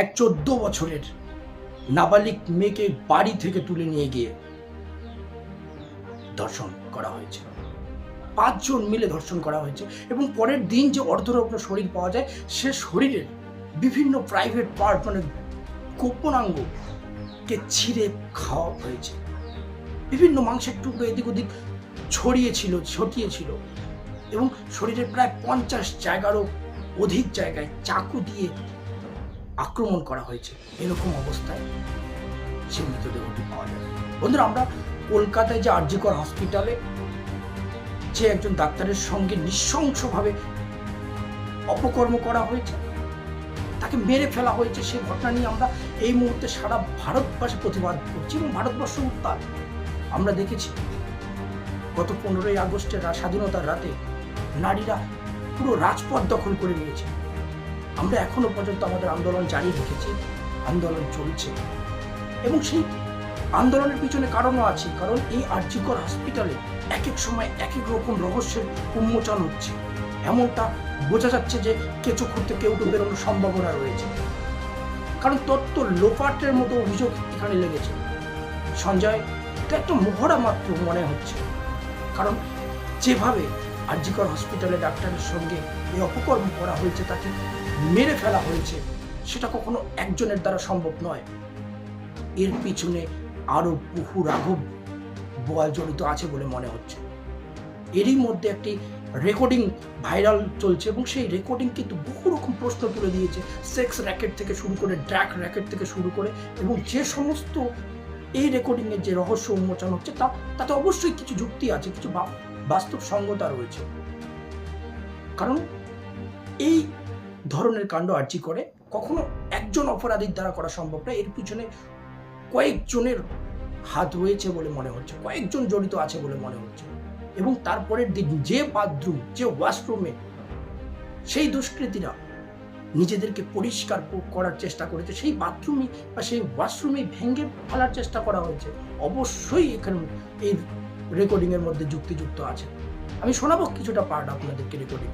এক 14 বছরের নাবালিক মেয়েকে বাড়ি থেকে তুলে নিয়ে গিয়ে ধর্ষণ করা হয়েছে। 5 জন মিলে ধর্ষণ করা হয়েছে এবং পরের দিন যে অর্ধনগ্ন শরীর পাওয়া যায়, সে শরীরের বিভিন্ন প্রাইভেট পার্ট মানে গোপনাঙ্গকে ছিঁড়ে খাওয়া হয়েছে। বিভিন্ন মাংসের টুকরো এদিক ওদিক ছটিয়েছিল এবং শরীরের প্রায় 50 জায়গারও অধিক জায়গায় চাকু দিয়ে আক্রমণ করা হয়েছে। এরকম অবস্থায় সে মৃতদেহটি পাওয়া যায়। বন্ধুরা, আমরা কলকাতায় যে আর.জি. কর হসপিটালে যে একজন ডাক্তারের সঙ্গে নৃশংসভাবে অপকর্ম করা হয়েছে, তাকে মেরে ফেলা হয়েছে, সেই ঘটনা নিয়ে আমরা এই মুহূর্তে সারা ভারতবর্ষে প্রতিবাদ করছি এবং ভারতবর্ষ উত্তাল। আমরা দেখেছি গত 15ই আগস্টের স্বাধীনতার রাতে নারীরা পুরো রাজপথ দখল করে নিয়েছে। আমরা এখনো পর্যন্ত আমাদের আন্দোলন জারি রেখেছি, আন্দোলন চলছে এবং সেই আন্দোলনের পিছনে কারণও আছে। কারণ এই আর.জি. কর হসপিটালে এক এক সময় এক এক রকম রহস্যের উন্মোচন হচ্ছে। এমনটা বোঝা যাচ্ছে যে কেঁচো খুঁড়তে কেউ বেরোনোর সম্ভাবনা রয়েছে, কারণ তত্ত্ব লোপাটের মতো অভিযোগ এখানে লেগেছে। সঞ্জয় এটা একটা মহড়া মাত্র মনে হচ্ছে, কারণ যেভাবে আর.জি. কর হসপিটালে ডাক্তারের সঙ্গে এই অপকর্ম করা হয়েছে, তাকে মেরে ফেলা হয়েছে, সেটা কখনো একজনের দ্বারা সম্ভব নয়। এর পিছনে আরো বহু রাঘব বোয়াল জড়িত আছে বলে মনে হচ্ছে। এরই মধ্যে একটি রেকর্ডিং ভাইরাল চলছে এবং সেই রেকর্ডিং কিন্তু বহু রকম প্রশ্ন তুলে দিয়েছে, সেক্স র্যাকেট থেকে শুরু করে ড্রাগ র্যাকেট থেকে শুরু করে, এবং যে সমস্ত এই রেকর্ডিংয়ের যে রহস্য উন্মোচন হচ্ছে তাতে অবশ্যই কিছু যুক্তি আছে, কিছু বাস্তব সঙ্গতা রয়েছে। কারণ এই ধরনের কাণ্ড আর.জি. করে কখনো একজন অপরাধীর দ্বারা করা সম্ভব নয়। এর পিছনে কয়েকজনের হাত রয়েছে বলে মনে হচ্ছে, কয়েকজন জড়িত আছে বলে মনে হচ্ছে। এবং তারপরের দিন যে বাথরুম, যে ওয়াশরুমে সেই দুষ্কৃতীরা নিজেদেরকে পরিষ্কার করার চেষ্টা করেছে, সেই বাথরুমে বা সেই ওয়াশরুমে ভেঙে ফেলার চেষ্টা করা হয়েছে। অবশ্যই এখানে এই রেকর্ডিং এর মধ্যে যুক্তিযুক্ত আছে। আমি শোনাবো কিছুটা পার্ট আপনাদেরকে রেকর্ডিং।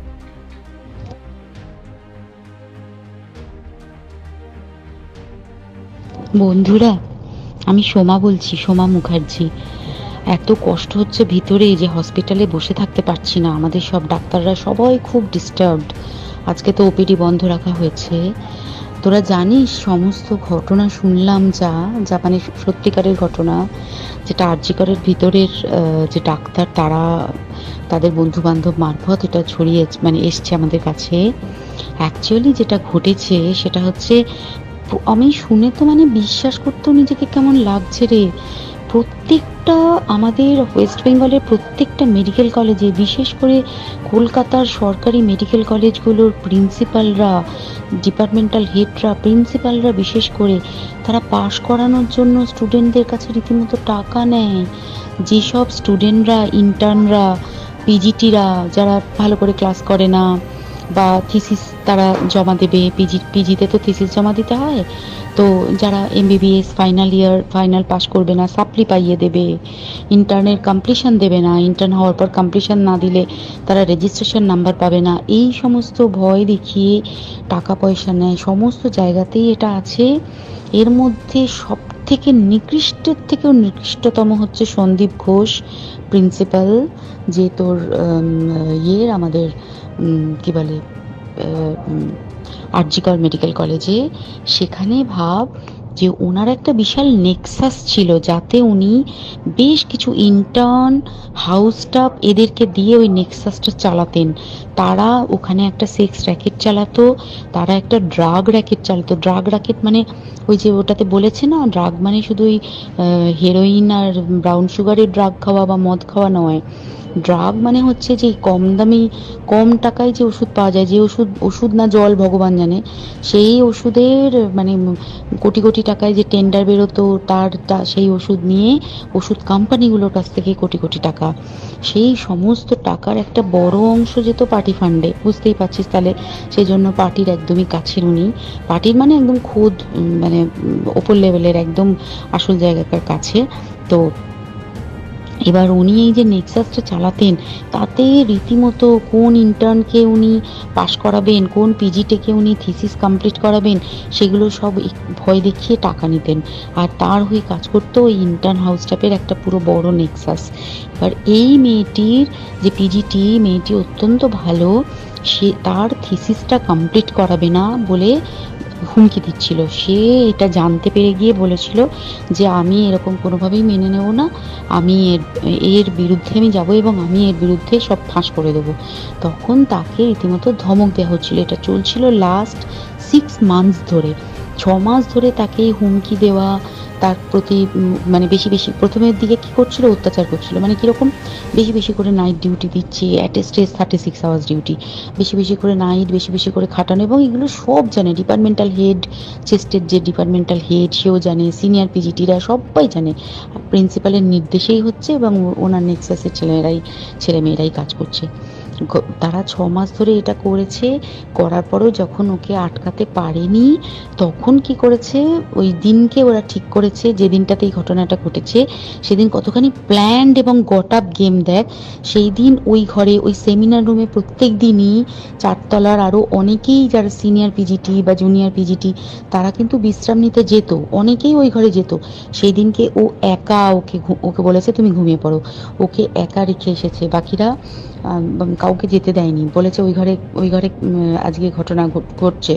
বন্ধুরা, আমি সোমা বলছি, সোমা মুখার্জি। এত কষ্ট হচ্ছে ভিতরে যে হসপিটালে বসে থাকতে পারছি না। আমাদের সব ডাক্তাররা সবাই খুব ডিস্টার্বড। আজকে তো ওপিডি বন্ধ রাখা হয়েছে। তোরা জানিস সমস্ত ঘটনা শুনলাম, যা মানে সত্যিকারের ঘটনা, যেটা আর.জি. করের ভিতরের যে ডাক্তার তারা তাদের বন্ধু বান্ধব মারফত এটা ছড়িয়ে মানে এসছে আমাদের কাছে। অ্যাকচুয়ালি যেটা ঘটেছে সেটা হচ্ছে, আমি শুনে তো মানে বিশ্বাস করতেও নিজেকে কেমন লাগছে রে। প্রত্যেকটা আমাদের ওয়েস্ট বেঙ্গলের প্রত্যেকটা মেডিকেল কলেজে, বিশেষ করে কলকাতার সরকারি মেডিকেল কলেজগুলোর প্রিন্সিপালরা, ডিপার্টমেন্টাল হেডরা, প্রিন্সিপালরা বিশেষ করে, তারা পাশ করানোর জন্য স্টুডেন্টদের কাছে রীতিমতো টাকা নেয়। যেসব স্টুডেন্টরা, ইন্টার্নরা, পিজিটিরা যারা ভালো করে ক্লাস করে না বা থিসিস তারা জমা দেবে, পিজিতে তো থিসিস জমা দিতে হয়, তো যারা এমবিবিএস ফাইনাল পাস করবে না, সাপ্লি পাইয়ে দেবে, ইন্টার্নের কমপ্লিশন দেবে না, ইন্টার্ন হওয়ার পর কমপ্লিশন না দিলে তারা রেজিস্ট্রেশন নাম্বার পাবে না, এই সমস্ত ভয় দেখিয়ে টাকা পয়সা নেয়। সমস্ত জায়গাতেই এটা আছে। এর মধ্যে সব থেকে নিকৃষ্টের থেকেও নিকৃষ্টতম হচ্ছে সন্দীপ ঘোষ, প্রিন্সিপাল, যে তোর আমাদের কি বলে আর.জি. কর মেডিকেল কলেজে। সেখানে ভাব যে ওনার একটা বিশাল নেক্সাস ছিল, যাতে উনি বেশ কিছু ইন্টার্ন, হাউস স্টাফ এদেরকে দিয়ে ওই নেক্সাসটা চালাতেন। তারা ওখানে একটা সেক্স র্যাকেট চালাতো, তারা একটা ড্রাগ র্যাকেট চালাতো। ড্রাগ র্যাকেট মানে ওই যে ওটাতে বলেছে না, ড্রাগ মানে শুধু ওই হেরোইন আর ব্রাউন সুগারের ড্রাগ খাওয়া বা মদ খাওয়া নয়। ড্রাগ মানে হচ্ছে যে কম দামি, কম টাকায় যে ওষুধ পাওয়া যায়, যে ওষুধ না জল ভগবান জানে, সেই ওষুধের মানে কোটি কোটি টাকায় যে টেন্ডার বেরোতো, সেই ওষুধ নিয়ে ওষুধ কোম্পানিগুলোর কাছ থেকে কোটি কোটি টাকা, সেই সমস্ত টাকার একটা বড় অংশ যেত পার্টি ফান্ডে। বুঝতেই পারছিস তাহলে। সেই জন্য পার্টির একদমই কাছের উনি, পার্টির মানে একদম খোদ মানে ওপর লেভেলের একদম আসল জায়গাকার কাছে। তো এবার উনি এই যে নেক্সাসটা চালাতেন, তাতে রীতিমতো কোন ইন্টার্নকে উনি পাশ করাবেন, কোন পিজিটেকে উনি থিসিস কমপ্লিট করাবেন, সেগুলো সব ভয় দেখিয়ে টাকা নিতেন। আর তার হয়ে কাজ করতো ওই ইন্টার্ন হাউস স্টাফের একটা পুরো বড় নেক্সাস। এবার এই মেয়েটির যে পিজিটি, মেয়েটি অত্যন্ত ভালো, সে তার থিসিসটা কমপ্লিট করাবে না বলে হুমকি দিচ্ছিল। সে এটা জানতে পেরে গিয়ে বলেছিল যে আমি এরকম কোনোভাবেই মেনে নেব না, আমি এর বিরুদ্ধে আমি যাব এবং আমি এর বিরুদ্ধে সব ফাঁস করে দেবো। তখন তাকে রীতিমতো ধমক দেওয়া হচ্ছিল। এটা চলছিল লাস্ট 6 মান্থস ধরে, 6 মাস ধরে তাকে হুমকি দেওয়া, তার প্রতি মানে বেশি বেশি প্রথমের দিকে কি করছিল, অত্যাচার করছিল। মানে কীরকম, বেশি বেশি করে নাইট ডিউটি দিচ্ছে, at a stage 36 hours duty, বেশি বেশি করে নাইট, বেশি বেশি করে খাটানো, এবং এগুলো সব জানে ডিপার্টমেন্টাল হেড, চেস্টের যে ডিপার্টমেন্টাল হেড সেও জানে, সিনিয়র পিজিটিরা সবাই জানে। প্রিন্সিপালের নির্দেশেই হচ্ছে এবং ওনার নেক্সাসের ছেলেমেয়েরাই কাজ করছে। তারা 6 মাস ধরে এটা করেছে। করার পরেও যখন ওকে আটকাতে পারেনি, তখন কি করেছে, ওই দিনকে ওরা ঠিক করেছে যে দিনটাতে এই ঘটনাটা ঘটেছে, সেদিন কতখানি প্ল্যান্ড এবং গট আপ গেম দেখ। সেই দিন ওই ঘরে, ওই সেমিনার রুমে প্রত্যেক দিনই 4 তলার আরও অনেকেই যারা সিনিয়র পিজিটি বা জুনিয়র পিজিটি, তারা কিন্তু বিশ্রাম নিতে যেত, অনেকেই ওই ঘরে যেত। সেই দিনকে ও একা, ওকে বলেছে তুমি ঘুমিয়ে পড়ো, ওকে একা রেখে এসেছে। বাকিরা কাউকে যেতে দেয়নি, বলেছে ওই ঘরে আজকে ঘটনা ঘটছে,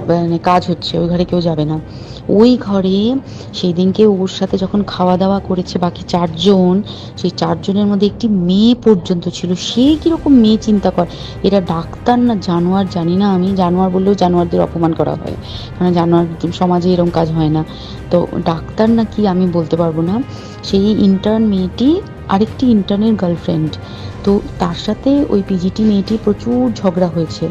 মানে কাজ হচ্ছে, ওই ঘরে কেউ যাবে না। ওই ঘরে সেই দিনকে ওর সাথে যখন খাওয়া দাওয়া করেছে বাকি 4 জন, সেই 4 জনের মধ্যে একটি মেয়ে পর্যন্ত ছিল। সে কিরকম মেয়ে চিন্তা কর, এরা ডাক্তার না জানোয়ার জানি না, আমি জানোয়ার বললেও জানোয়ারদের অপমান করা হয়, কারণ জানোয়ার সমাজে এরকম কাজ হয় না। তো ডাক্তার না কি আমি বলতে পারবো না। সেই ইন্টার্ন মেয়েটি আরেকটি ইন্টার্নের গার্লফ্রেন্ড, তো তার সাথে ওই পিজিটি মেয়েটি প্রচুর ঝগড়া হয়েছে।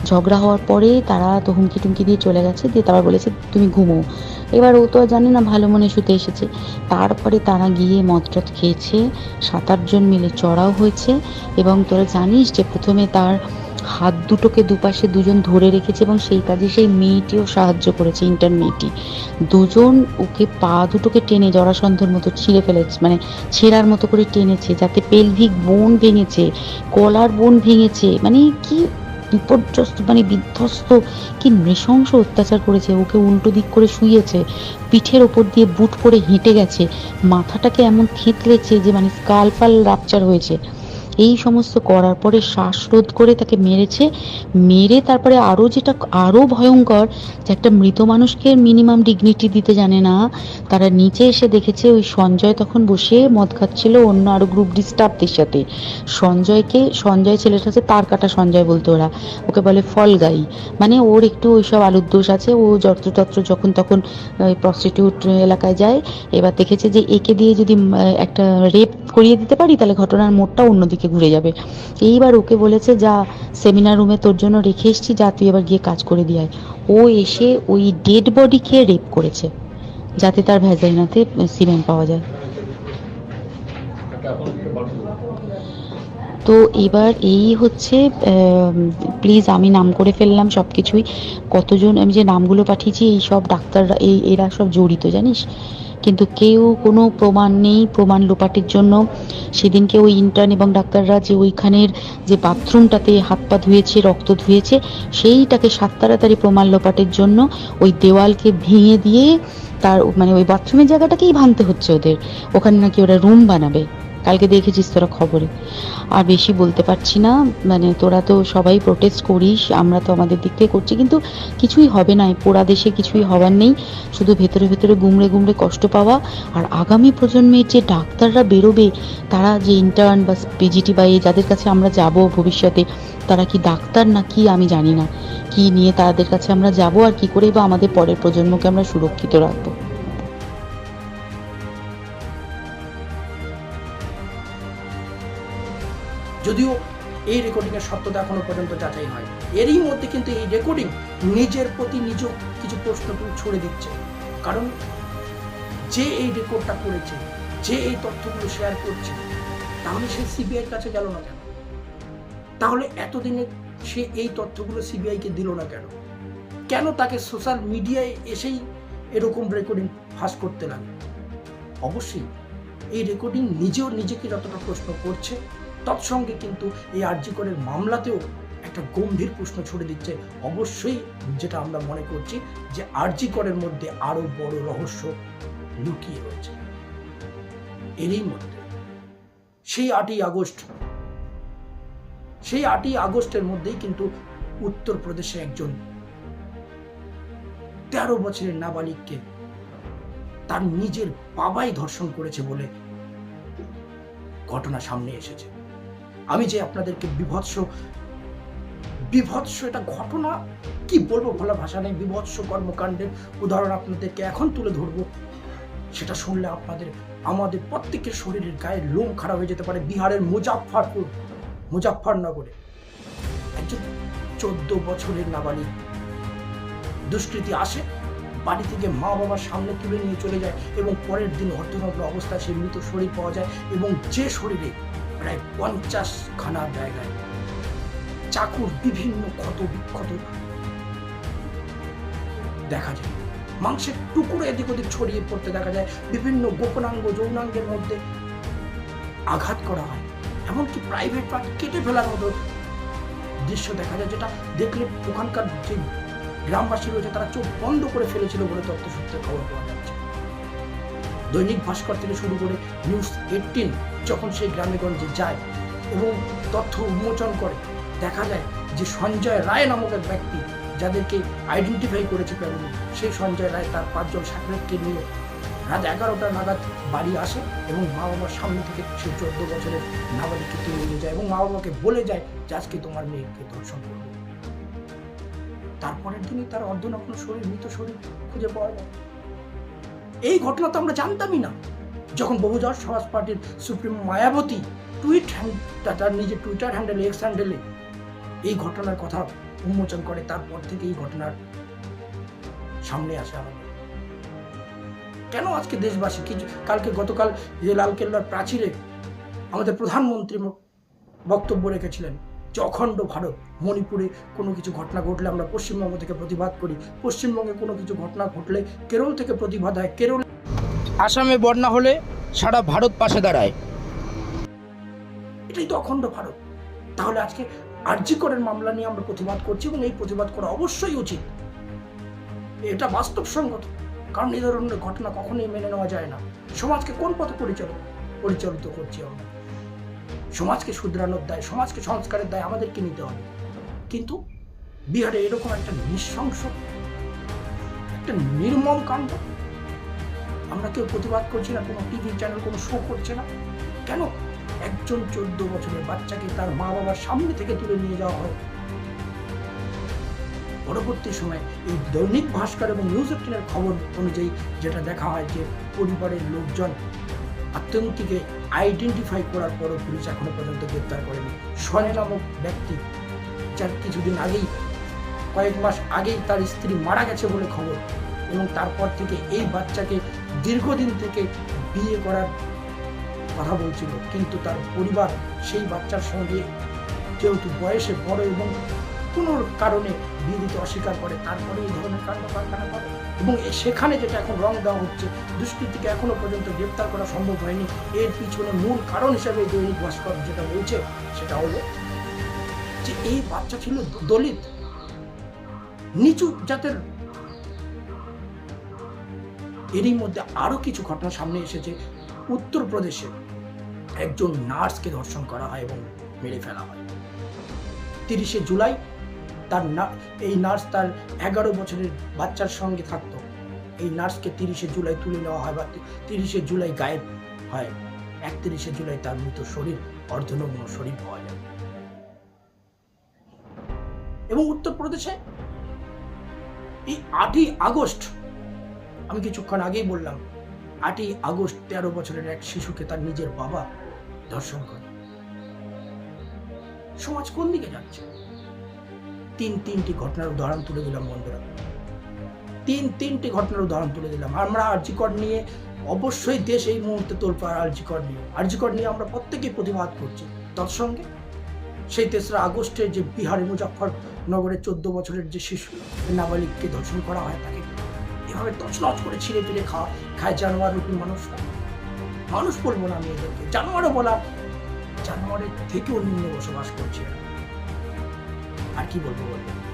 ঝগড়া হওয়ার পরে তারা তো হুমকি টুমকি দিয়ে চলে গেছে, দিয়ে তারপর বলেছে তুমি ঘুমো। এবার ও তো আর জানে না, ভালো মনে শুতে এসেছে। তারপরে তারা গিয়ে মদটদ খেয়েছে, 7-8 জন মিলে চড়াও হয়েছে। এবং তোরা জানিস যে প্রথমে তার হাত দুটোকে দুপাশে 2 জন ধরে রেখেছে এবং সেই কাজে সেই মেয়েটিও সাহায্য করেছে, ইন্টার্ন মেয়েটি। 2 জন ওকে পা দুটোকে টেনে জরাসন্ধর মতো ছিঁড়ে ফেলেছে, মানে ছেঁড়ার মতো করে টেনেছে, যাতে পেলভিক বোন ভেঙেছে, কলার বোন ভেঙেছে। মানে কি বিপর্যস্ত, মানে বিধ্বস্ত, কি নৃশংস অত্যাচার করেছে। ওকে উল্টো দিক করে শুইয়েছে, পিঠের ওপর দিয়ে বুট পরে হেঁটে গেছে, মাথাটাকে এমন থেঁতলেছে যে মানে স্কাল ফাল রাপচার হয়েছে। এই সমস্ত করার পরে শ্বাসরোধ করে তাকে মেরেছে। মেরে তারপরে আরও ভয়ঙ্কর, যে একটা মৃত মানুষকে মিনিমাম ডিগনিটি দিতে জানে না। তারা নিচে এসে দেখেছে ওই সঞ্জয় তখন বসে মদ খাচ্ছিল অন্য আরও গ্রুপ ডিস্টার্বদের সাথে। সঞ্জয় ছেলেটা হচ্ছে তার কাটা সঞ্জয় বলতো ওরা, ওকে বলে ফল গাই, মানে ওর একটু ওইসব আলুর দোষ আছে। ও যত্রতত্র যখন তখন প্রস্টিটিউট এলাকায় যায়। এবার দেখেছে যে একে দিয়ে যদি একটা রেপ করিয়ে দিতে পারি তাহলে ঘটনার মোড়টা অন্যদিকে ঘুরে যাবে। এইবার ওকে বলেছে যা, সেমিনার রুমে তোর জন্য রেখে এসছি, যা তুই এবার গিয়ে কাজ করে দিয়ে আয়। ও এসে ওই ডেড বডিকে রেপ করেছে যাতে তার ভ্যাজাইনাতে সিমেন্ট পাওয়া যায়। তো এবার এই হচ্ছে, প্লিজ আমি নাম করে ফেললাম সব কিছুই, কতজন আমি যে নামগুলো পাঠিয়েছি এই সব ডাক্তাররা, এরা সব জড়িত জানিস, কিন্তু কেউ কোনো প্রমাণ নেই। প্রমাণ লোপাটের জন্য সেদিনকে ওই ইন্টার্ন এবং ডাক্তাররা যে ওইখানের যে বাথরুমটাতে হাত পা ধুয়েছে, রক্ত ধুয়েছে, সেইটাকে তাড়াতাড়ি প্রমাণ লোপাটের জন্য ওই দেওয়ালকে ভেঙে দিয়ে তার মানে ওই বাথরুমের জায়গাটাকেই ভাঙতে হচ্ছে ওদের। ওখানে নাকি ওরা রুম বানাবে, কালকে দেখেছিস তোরা খবরে। আর বেশি বলতে পারছি না, মানে তোরা তো সবাই প্রোটেস্ট করিস, আমরা তো আমাদের দিক থেকে করছি, কিন্তু কিছুই হবে না। পোড়া দেশে কিছুই হবার নেই, শুধু ভেতরে ভেতরে গুমড়ে গুমড়ে কষ্ট পাওয়া। আর আগামী প্রজন্মের যে ডাক্তাররা বেরোবে, তারা যে ইন্টার্ন বা পিজিটি বা যাদের কাছে আমরা যাব ভবিষ্যতে, তারা কি ডাক্তার না কি আমি জানি না, কি নিয়ে তাদের কাছে আমরা যাব আর কি করে বা আমাদের পরের প্রজন্মকে আমরা সুরক্ষিত রাখবো। যদিও এই রেকর্ডিংয়ের সত্যতা এখনো পর্যন্ত যাচাই হয়, এরই মধ্যে কিন্তু এই রেকর্ডিং নিজের প্রতি নিজেও কিছু প্রশ্ন ছুড়ে দিচ্ছে। কারণ যে এই রেকর্ডটা করেছে, যে এই তথ্যগুলো শেয়ার করছে, তাহলে সে সিবিআইয়ের কাছে গেল না কেন? তাহলে এতদিনে সে এই তথ্যগুলো সিবিআইকে দিল না কেন? কেন তাকে সোশ্যাল মিডিয়ায় এসেই এরকম রেকর্ডিং ফাঁস করতে লাগে? অবশ্যই এই রেকর্ডিং নিজেও নিজেকে যতটা প্রশ্ন করছে, তৎসঙ্গে কিন্তু এই আরজি করের মামলাতেও একটা গম্ভীর প্রশ্ন ছড়ে দিচ্ছে। অবশ্যই যেটা আমরা মনে করছি যে আরজি করের মধ্যে আরো বড় রহস্য লুকিয়ে রয়েছে। এরই মধ্যে সেই 8ই আগস্টের মধ্যেই কিন্তু উত্তরপ্রদেশে একজন 13 বছরের নাবালিককে তার নিজের বাবাই ধর্ষণ করেছে বলে ঘটনা সামনে এসেছে। আমি যে আপনাদেরকে বিভৎস এটা ঘটনা কি বলবো, বলা ভাষা নেই, বিভৎস কর্মকাণ্ডের উদাহরণ আপনাদেরকে এখন তুলে ধরবো, সেটা শুনলে আমাদের প্রত্যেকের শরীরের গায়ে লোম খারাপ হয়ে যেতে পারে। বিহারের মুজাফফরনগরে একজন 14 বছরের নাবালিক দুষ্কৃতী আসে, বাড়ি থেকে মা বাবার সামনে তুলে নিয়ে চলে যায় এবং পরের দিন অর্ধনগ্ন অবস্থায় সেই মৃত শরীর পাওয়া যায় এবং যে শরীরে প্রায় 50খানা জায়গায় চাকুর বিভিন্ন ক্ষত বিক্ষত দেখা যায়, মাংসের টুকরো এদিক ওদিক ছড়িয়ে পড়তে দেখা যায়, বিভিন্ন গোপনাঙ্গ যৌনাঙ্গের মধ্যে আঘাত করা হয়, এমনকি প্রাইভেট পার্ট কেটে ফেলার মতো দৃশ্য দেখা যায়, যেটা দেখলে ওখানকার যে গ্রামবাসী রয়েছে তারা চোখ বন্ধ করে ফেলেছিল বলে তথ্য সূত্রে খবর পাওয়া যাচ্ছে। দৈনিক ভাস্কর থেকে শুরু করে নিউজ 18 যখন সেই গ্রামে গঞ্জে যায় এবং তথ্য উন্মোচন করে, দেখা যায় যে সঞ্জয় রায় নামক এক ব্যক্তি যাদেরকে আইডেন্টিফাই করেছে প্যারোলে, সেই সঞ্জয় রায় তার 5 জন সাকরেতকে নিয়ে রাত 11টা নাগাদ বাড়ি আসে এবং মা বাবার সামনে থেকে সে 14 বছরের নাবালিককে তুলে নিয়ে যায় এবং মা বাবাকে বলে যায় যে আজকে তোমার মেয়েকে ধর্ষণ করবে। তারপরের দিনই তার অর্ধনগ্ন শরীর, মৃত শরীর খুঁজে পাওয়া যায়। এই ঘটনা তো আমরা জানতামই না। যখন বহুজন সমাজ পার্টির সুপ্রিমো মায়াবতী তার নিজের টুইটার হ্যান্ডেলে, এক্স হ্যান্ডেলে এই ঘটনার কথা উন্মোচন করে, তারপর থেকে এই ঘটনার সামনে আসে আমাদের। কেন আজকে দেশবাসী গতকাল যে লালকেল্লার প্রাচীরে আমাদের প্রধানমন্ত্রী বক্তব্য রেখেছিলেন যে অখণ্ড ভারত, মণিপুরে কোনো কিছু ঘটনা ঘটলে আমরা পশ্চিমবঙ্গ থেকে প্রতিবাদ করি, পশ্চিমবঙ্গে কোনো কিছু ঘটনা ঘটলে কেরল থেকে প্রতিবাদ হয়, কেরল আসামে বন্যা হলে সারা ভারত পাশে দাঁড়ায়। এটাই তো অখণ্ড ভারত। তাহলে আজকে আরজি করের মামলা নিয়ে আমরা প্রতিবাদ করছি এবং এই প্রতিবাদ করা অবশ্যই উচিত, এটা বাস্তবসঙ্গত, কারণ এই ধরনের ঘটনা কখনোই মেনে নেওয়া যায় না। সমাজকে কোন পথে পরিচালিত করছি আমরা? সমাজকে শুধরানোর দায়, সমাজকে সংস্কারের দায় আমাদেরকে নিতে হবে। কিন্তু বিহারে এরকম একটা নৃশংস, একটা নির্মম কাণ্ড, আমরা কেউ প্রতিবাদ করছি না, কোনো টিভি চ্যানেল কোনো শো করছে না। কেন একজন 14 বছরের বাচ্চাকে তার মা বাবার সামনে থেকে তুলে নিয়ে যাওয়া হয়? পরবর্তী সময় এই দৈনিক ভাস্কর এবং নিউজ 18 খবর অনুযায়ী যেটা দেখা হয় যে পরিবারের লোকজন আতঙ্কিকে আইডেন্টিফাই করার পরও পুলিশ এখনো পর্যন্ত গ্রেপ্তার করেনি। সঞ্জয় নামক ব্যক্তি, যার কিছুদিন আগেই, কয়েক মাস আগেই তার স্ত্রী মারা গেছে বলে খবর, এবং তারপর থেকে এই বাচ্চাকে দীর্ঘদিন থেকে বিয়ে করার কথা বলছিল, কিন্তু তার পরিবার সেই বাচ্চার সঙ্গে যেহেতু বয়সে বড় এবং কোনো কারণে বিয়ে দিতে অস্বীকার করে, তারপরে এই ধরনের কাণ্ড কারখানা করে। এবং সেখানে যেটা এখন রং দেওয়া হচ্ছে, দুষ্কৃতীকে এখনো পর্যন্ত গ্রেপ্তার করা সম্ভব হয়নি। এর পিছনে মূল কারণ হিসেবে দৈনিক ভাস্কর যেটা বলছে সেটা হলো যে এই বাচ্চা ছিল দলিত, নিচু জাতের। এরই মধ্যে আরো কিছু ঘটনা সামনে এসেছে। উত্তরপ্রদেশে একজন নার্সকে ধর্ষণ করা হয় এবং মেরে ফেলা হয়। 30শে জুলাই এই নার্স তার 11 বছরের বাচ্চার সঙ্গে থাকতো। এই নার্সকে 30শে জুলাই তুলে নেওয়া হয় বা 30শে জুলাই গায়েব হয়। 31শে জুলাই তার মৃত শরীর, অর্ধনগ্ন শরীর পাওয়া যায়। এবং উত্তরপ্রদেশে এই 8ই আগস্ট, আমি কিছুক্ষণ আগেই বললাম, 8ই আগস্ট 13 বছরের এক শিশুকে তার নিজের বাবা ধর্ষণ করে। সমাজ কোন দিকে যাচ্ছে? তিনটি ঘটনার উদাহরণ তুলে দিলাম বন্ধুরা, তিনটি ঘটনার উদাহরণ তুলে দিলাম। আমরা আরজি কর নিয়ে অবশ্যই দেশ এই মুহূর্তে তোলপাড়। আরজি কর নিয়ে আমরা প্রত্যেকেই প্রতিবাদ করছি। তৎসঙ্গে সেই 3রা আগস্টে যে বিহারের মুজাফফরনগরের 14 বছরের যে শিশু নাবালিককে ধর্ষণ করা হয়, তাকে এভাবে তছনছ করে ছিঁড়ে ফিরে খায় জানোয়ার রূপী মানুষরা। মানুষ বলবো না আমি এদেরকে, জানোয়ারও বলা, জানোয়ারের থেকেও নিম্নে বসবাস করছে এরা। আর কি বলবো বলবো।